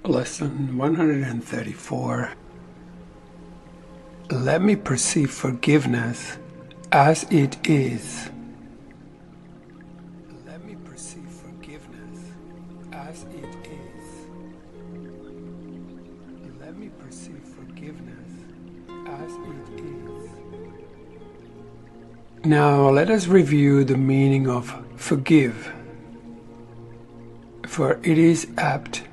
Lesson 134. Let me perceive forgiveness as it is. Let me perceive forgiveness as it is. Let me perceive forgiveness as it is. Now let us review the meaning of forgive, for it is apt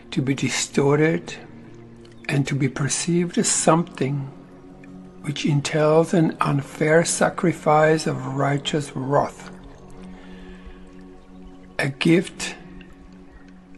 to be distorted and to be perceived as something which entails an unfair sacrifice of righteous wrath, a gift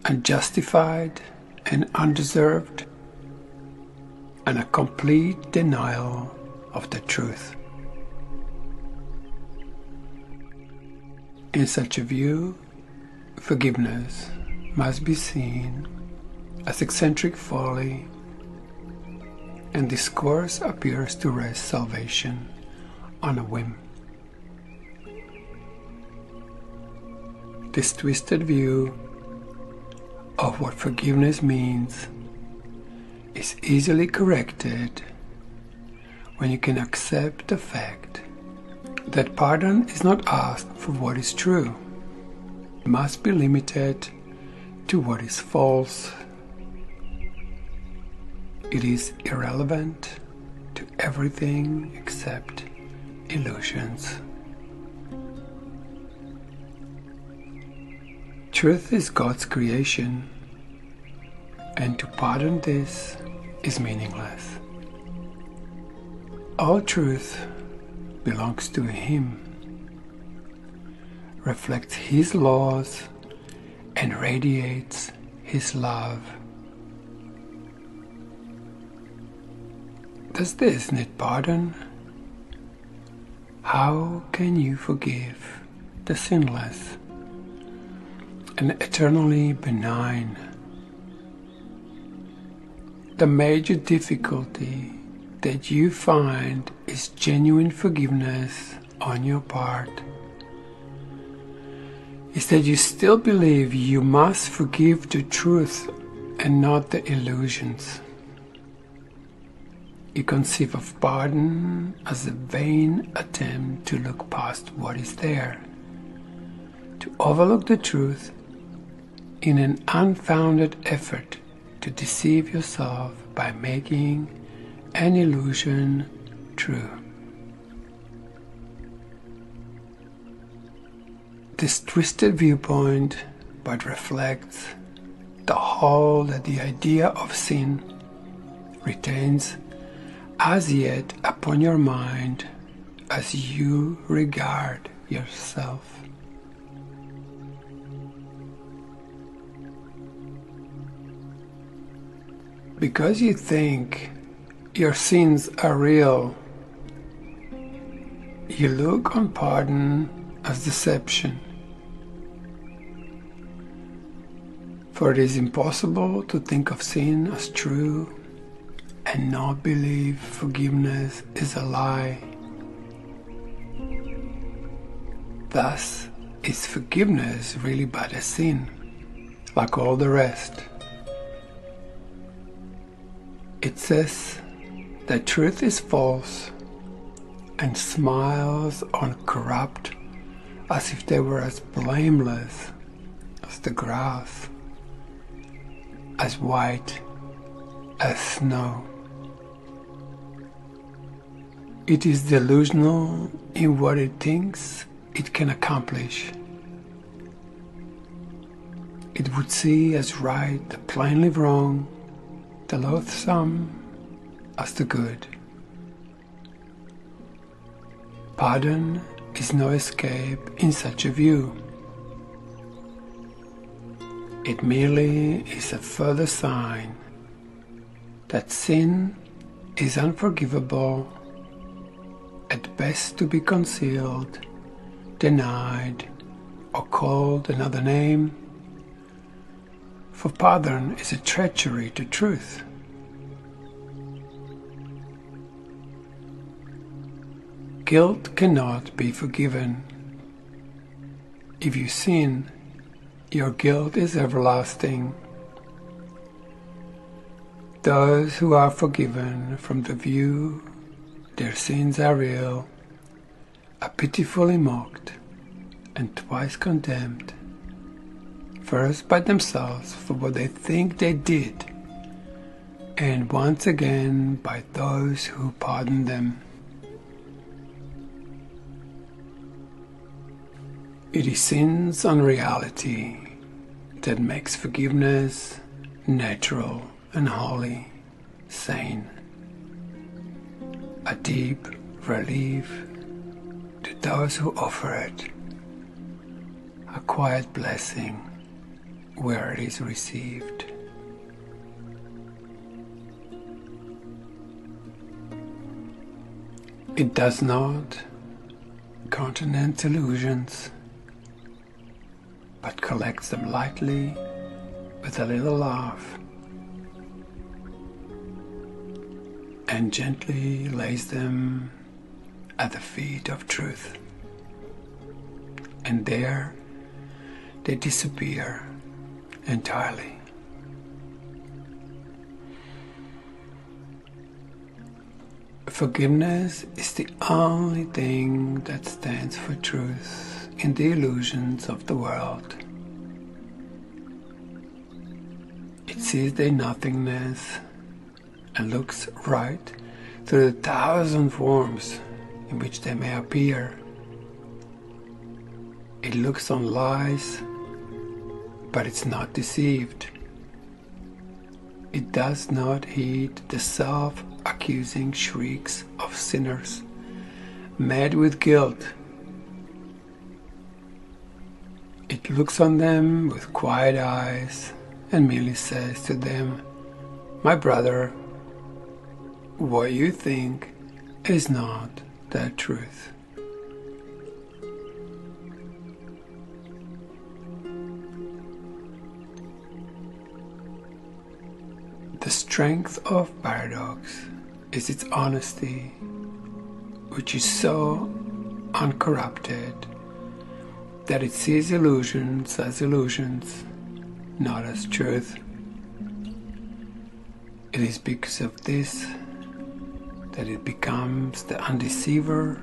unjustified and undeserved, and a complete denial of the truth. In such a view, forgiveness must be seen as eccentric folly, and this course appears to rest salvation on a whim. This twisted view of what forgiveness means is easily corrected when you can accept the fact that pardon is not asked for what is true. It must be limited to what is false. It is irrelevant to everything except illusions. Truth is God's creation, and to pardon this is meaningless. All truth belongs to Him, reflects His laws, and radiates His love. Does this need pardon? How can you forgive the sinless and eternally benign? The major difficulty that you find is genuine forgiveness on your part, is that you still believe you must forgive the truth and not the illusions. You conceive of pardon as a vain attempt to look past what is there, to overlook the truth in an unfounded effort to deceive yourself by making an illusion true. This twisted viewpoint but reflects the hold that the idea of sin retains as yet upon your mind as you regard yourself. Because you think your sins are real, you look on pardon as deception. For it is impossible to think of sin as true and not believe forgiveness is a lie. Thus, is forgiveness really but a sin, like all the rest? It says that truth is false and smiles on corrupt as if they were as blameless as the grass, as white as snow. It is delusional in what it thinks it can accomplish. It would see as right the plainly wrong, the loathsome as the good. Pardon is no escape in such a view. It merely is a further sign that sin is unforgivable, at best to be concealed, denied, or called another name, for pardon is a treachery to truth. Guilt cannot be forgiven. If you sin, your guilt is everlasting. those who are forgiven from the view their sins are real are pitifully mocked and twice condemned, first by themselves for what they think they did, and once again by those who pardon them. It is sin's unreality that makes forgiveness natural and holy, sane, a deep relief to those who offer it, a quiet blessing where it is received. It does not countenance illusions, but collects them lightly with a little laugh and gently lays them at the feet of truth. And there they disappear entirely. Forgiveness is the only thing that stands for truth in the illusions of the world. It sees their nothingness and looks right through the 1,000 forms in which they may appear. It looks on lies, but it's not deceived. It does not heed the self-accusing shrieks of sinners, mad with guilt. It looks on them with quiet eyes and merely says to them, "My brother, what you think is not the truth." The strength of paradox is its honesty, which is so uncorrupted that it sees illusions as illusions, not as truth. It is because of this that it becomes the undeceiver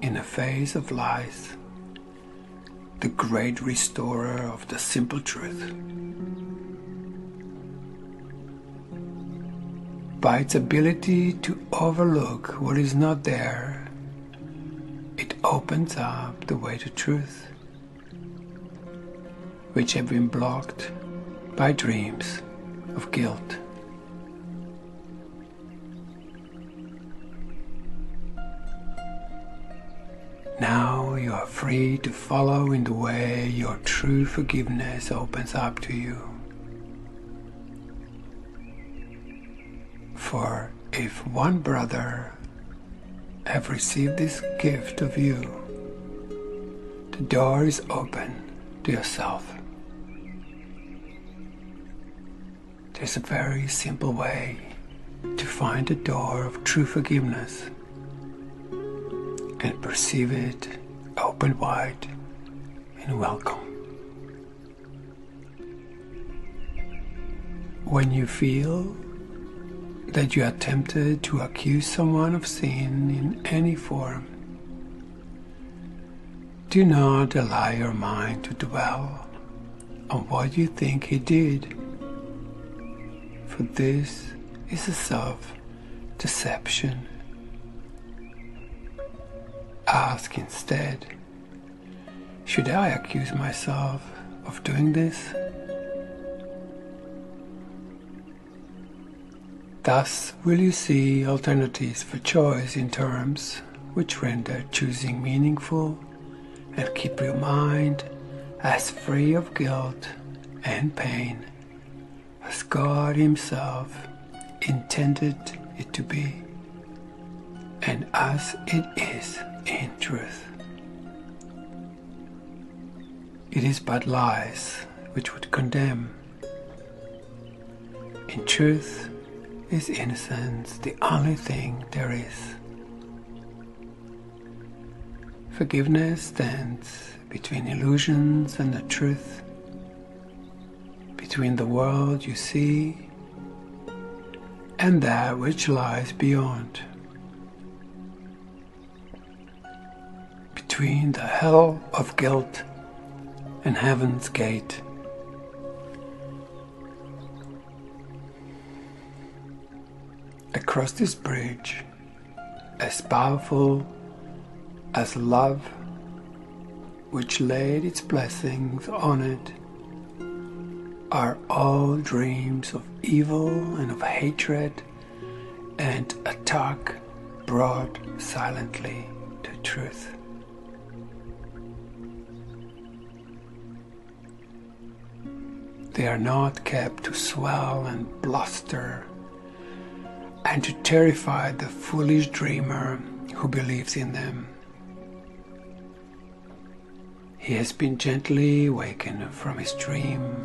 in the face of lies, the great restorer of the simple truth. By its ability to overlook what is not there, it opens up the way to truth, which have been blocked by dreams of guilt. Now you are free to follow in the way your true forgiveness opens up to you. For if one brother have received this gift of you, the door is open to yourself. There's a very simple way to find the door of true forgiveness and perceive it open wide and welcome. When you feel that you are tempted to accuse someone of sin in any form, do not allow your mind to dwell on what you think he did, for this is a self-deception. Ask instead, should I accuse myself of doing this? Thus will you see alternatives for choice in terms which render choosing meaningful and keep your mind as free of guilt and pain as God Himself intended it to be, and as it is in truth. It is but lies which would condemn. In truth is innocence the only thing there is. Forgiveness stands between illusions and the truth, between the world you see and that which lies beyond, between the hell of guilt and heaven's gate. Across this bridge, as powerful as love, which laid its blessings on it, are all dreams of evil and of hatred and attack brought silently to truth. They are not kept to swell and bluster and to terrify the foolish dreamer who believes in them. He has been gently awakened from his dream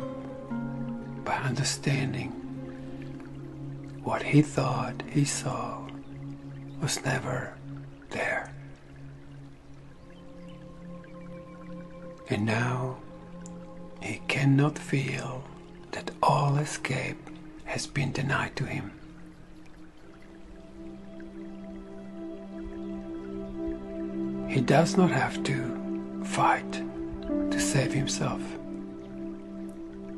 by understanding what he thought he saw was never there. And now he cannot feel that all escape has been denied to him. He does not have to fight to save himself.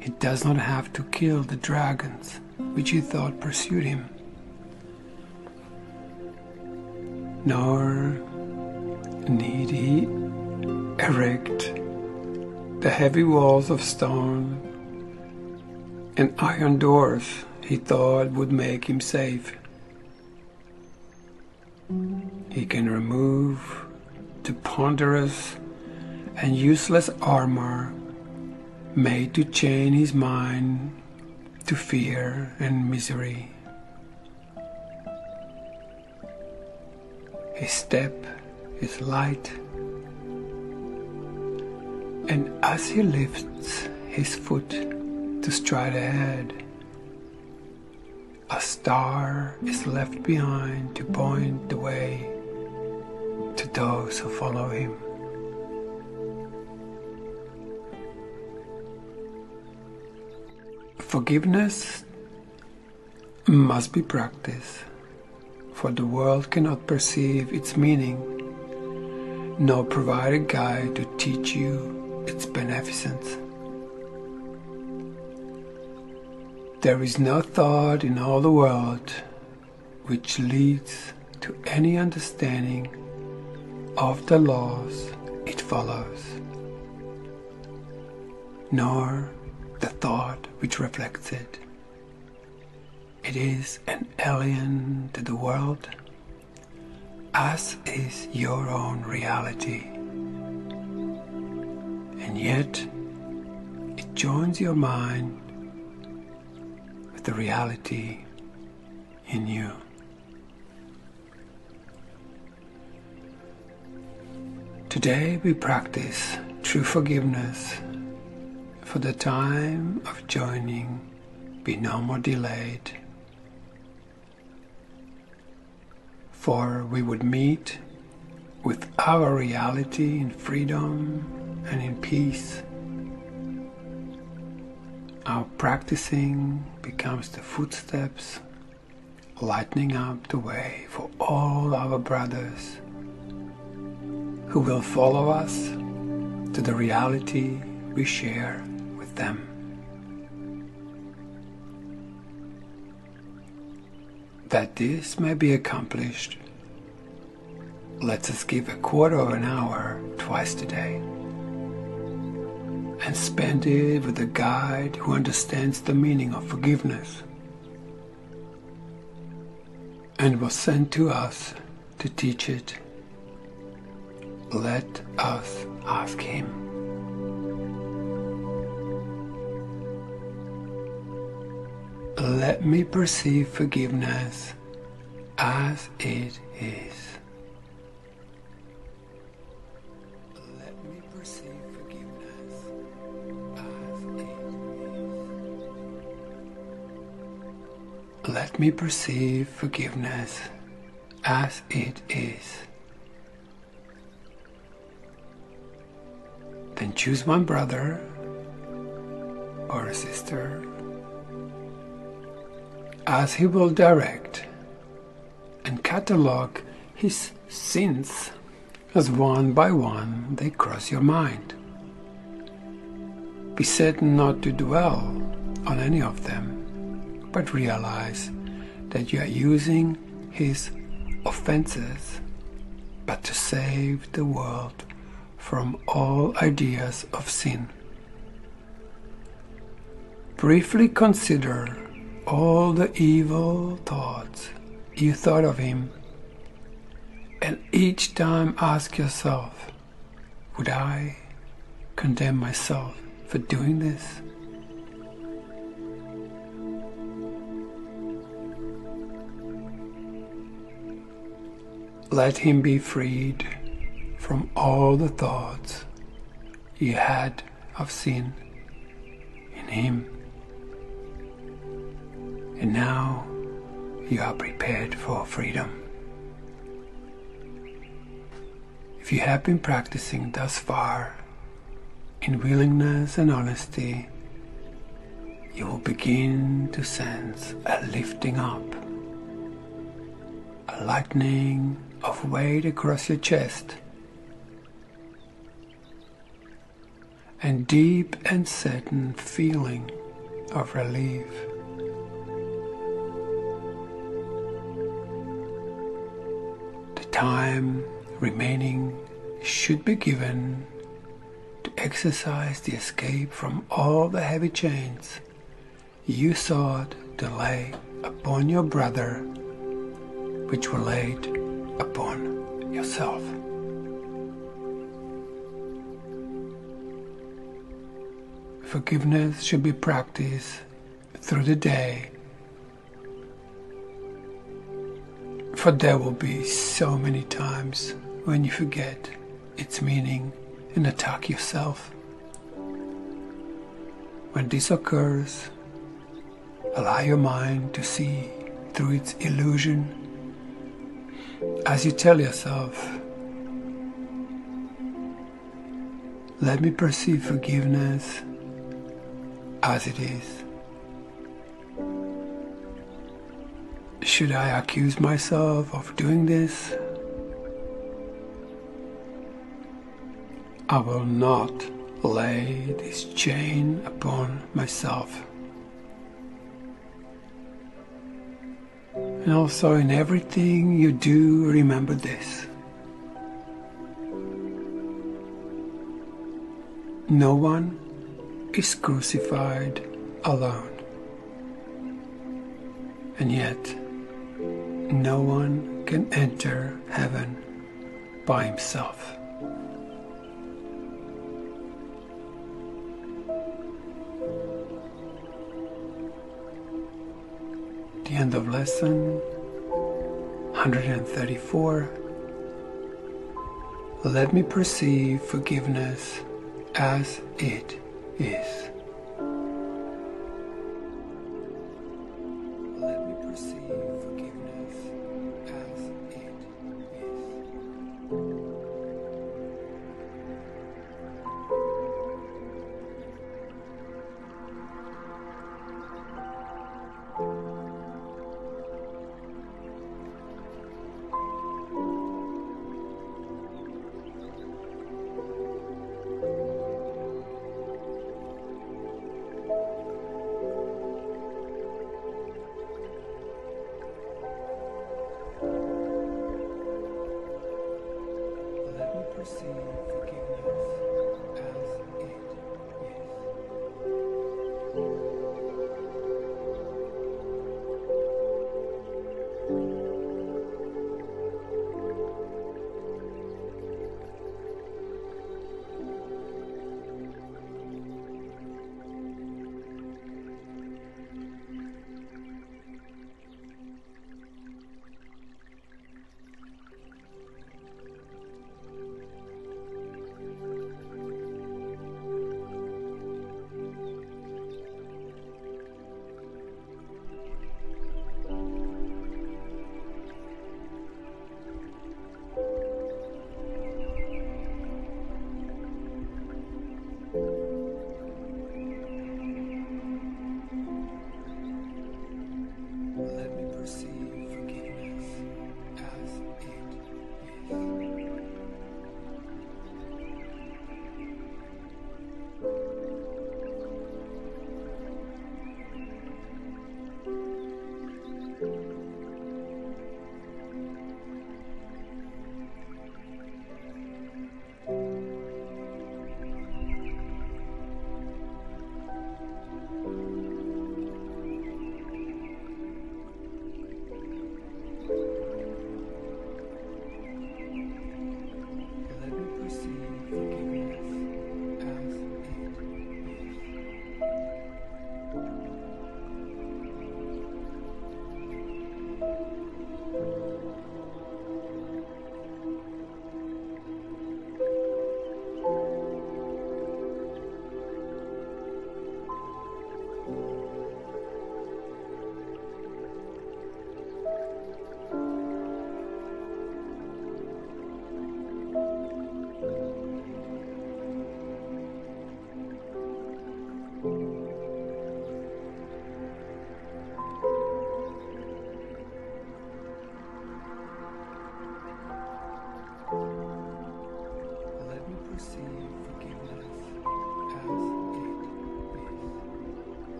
He does not have to kill the dragons which he thought pursued him. Nor need he erect the heavy walls of stone and iron doors he thought would make him safe. He can remove the ponderous and useless armor made to chain his mind to fear and misery. His step is light, and as he lifts his foot to stride ahead, a star is left behind to point the way to those who follow him. Forgiveness must be practiced, for the world cannot perceive its meaning, nor provide a guide to teach you its beneficence. There is no thought in all the world which leads to any understanding of the laws it follows, nor the thought which reflects it. It is an alien to the world, as is your own reality, and yet it joins your mind with the reality in you. Today we practice true forgiveness, for the time of joining be no more delayed. For we would meet with our reality in freedom and in peace. Our practicing becomes the footsteps, lightening up the way for all our brothers who will follow us to the reality we share with them. That this may be accomplished, let us give a quarter of an hour twice today and spend it with a guide who understands the meaning of forgiveness and was sent to us to teach it. Let us ask him. Let me perceive forgiveness as it is. Let me perceive forgiveness as it is. Let me perceive forgiveness as it is. Then choose one brother or a sister as He will direct, and catalogue His sins as one by one they cross your mind. Be certain not to dwell on any of them, but realize that you are using His offenses, but to save the world from all ideas of sin. Briefly consider all the evil thoughts you thought of Him, and each time ask yourself, would I condemn myself for doing this? Let Him be freed from all the thoughts you had of sin in Him. And now you are prepared for freedom. If you have been practicing thus far in willingness and honesty, you will begin to sense a lifting up, a lightening of weight across your chest, and deep and certain feeling of relief. The time remaining should be given to exercise the escape from all the heavy chains you sought to lay upon your brother, which were laid upon yourself. Forgiveness should be practiced through the day, for there will be so many times when you forget its meaning and attack yourself. When this occurs, allow your mind to see through its illusion as you tell yourself, let me perceive forgiveness as it is. Should I accuse myself of doing this? I will not lay this chain upon myself. And also in everything you do, remember this. No one is crucified alone. And yet, no one can enter heaven by himself. The end of lesson 134. Let me perceive forgiveness as it is. Let me perceive forgiveness as it is.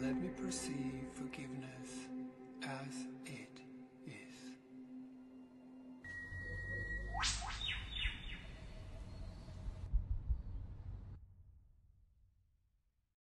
let me perceive forgiveness